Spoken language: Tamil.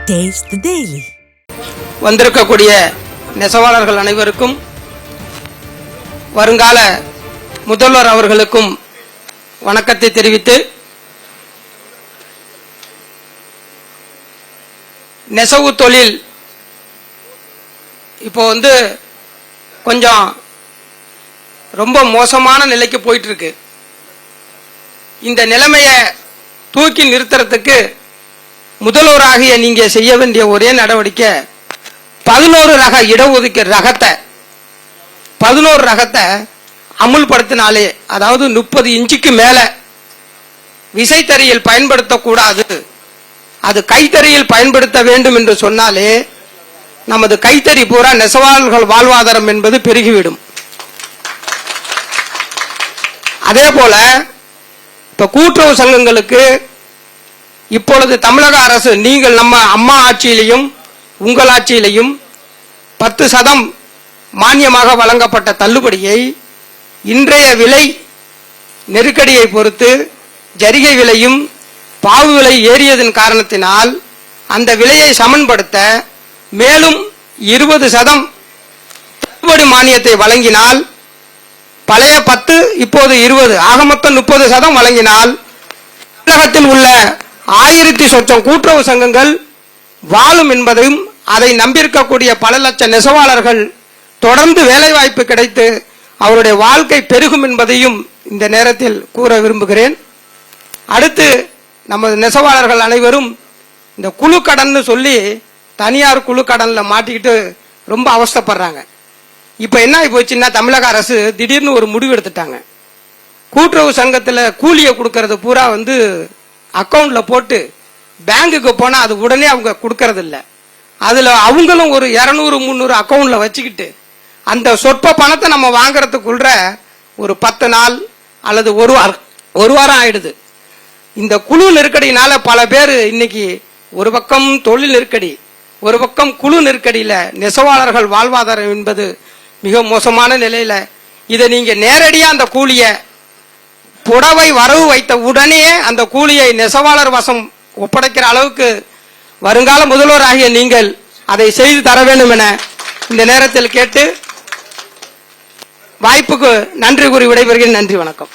Taste the Daily. வந்திருக்கக்கூடிய நெசவாளர்கள் அனைவருக்கும் வருங்கால முதல்வர் அவர்களுக்கும் வணக்கத்தை தெரிவித்து, நெசவு தொழில் இப்போ கொஞ்சம் ரொம்ப மோசமான நிலைக்கு போயிட்டு இருக்கு. இந்த நிலைமையை தூக்கி நிறுத்துறதுக்கு முதல்வராகிய நீங்க செய்ய வேண்டிய ஒரே நடவடிக்கை 11 ரக இடஒதுக்கீடு ரகத்தை அமுல்படுத்தினாலே, அதாவது 30 இன்ச்சுக்கு மேல விசைத்தறியில் பயன்படுத்தக்கூடாது, அது கைத்தறியில் பயன்படுத்த வேண்டும் என்று சொன்னாலே நமது கைத்தறி பூரா நெசவாளர்கள் வாழ்வாதாரம் என்பது பெருகிவிடும். அதே போல இப்ப கூட்டுறவு சங்கங்களுக்கு இப்பொழுது தமிழக அரசு, நீங்கள் நம்ம அம்மா ஆட்சியிலையும் உங்கள் ஆட்சியிலையும் 10% மானியமாக வழங்கப்பட்ட தள்ளுபடியை இன்றைய விலை நெருக்கடியை பொறுத்து ஜரிகை விலையும் பாவு விலை ஏறியதன் காரணத்தினால் அந்த விலையை சமன்படுத்த மேலும் 20% தள்ளுபடி மானியத்தை வழங்கினால், பழைய 10 இப்போது 20 ஆக மொத்தம் 30% வழங்கினால் தமிழகத்தில் உள்ள 1000 சொச்சம் கூட்டுறவு சங்கங்கள் வாழும் என்பதையும், அதை நம்பியிருக்கக்கூடிய பல லட்சம் நெசவாளர்கள் தொடர்ந்து வேலைவாய்ப்பு கிடைத்து அவருடைய வாழ்க்கை பெருகும் என்பதையும் இந்த நேரத்தில் கூற விரும்புகிறேன். அடுத்து நமது நெசவாளர்கள் அனைவரும் இந்த குழு கடன் சொல்லி தனியார் குழு கடன்ல மாட்டிக்கிட்டு ரொம்ப அவஸ்தைப்படுறாங்க. இப்ப என்ன ஆகி போச்சுன்னா, தமிழக அரசு திடீர்னு ஒரு முடிவு எடுத்துட்டாங்க. கூட்டுறவு சங்கத்துல கூலியை கொடுக்கறது பூரா அக்கவுண்ட்ல போட்டு பேங்குக்கு போனா அது உடனே அவங்க கொடுக்கறது இல்ல. அதுல அவங்களும் ஒரு 200-300 அக்கவுண்ட்ல வச்சுக்கிட்டு அந்த சொற்ப பணத்தை நம்ம வாங்கறதுக்குள்ள ஒரு 10 நாள் அல்லது ஒரு வாரம் ஆயிடுது. இந்த குழு நெருக்கடினால பல பேர் இன்னைக்கு ஒரு பக்கம் தொழில் நெருக்கடி, ஒரு பக்கம் குழு நெருக்கடியில நெசவாளர்கள் வாழ்வாதாரம் என்பது மிக மோசமான நிலையில, இதை நீங்க நேரடியா அந்த கூலிய புடவை வரவு வைத்த உடனே அந்த கூலியை நெசவாளர் வசம் ஒப்படைக்கிற அளவுக்கு வருங்கால முதல்வராகிய நீங்கள் அதை செய்து தர வேண்டும் என இந்த நேரத்தில் கேட்டு வாய்ப்புக்கு நன்றி கூறி விடைபெறுகிறேன். நன்றி, வணக்கம்.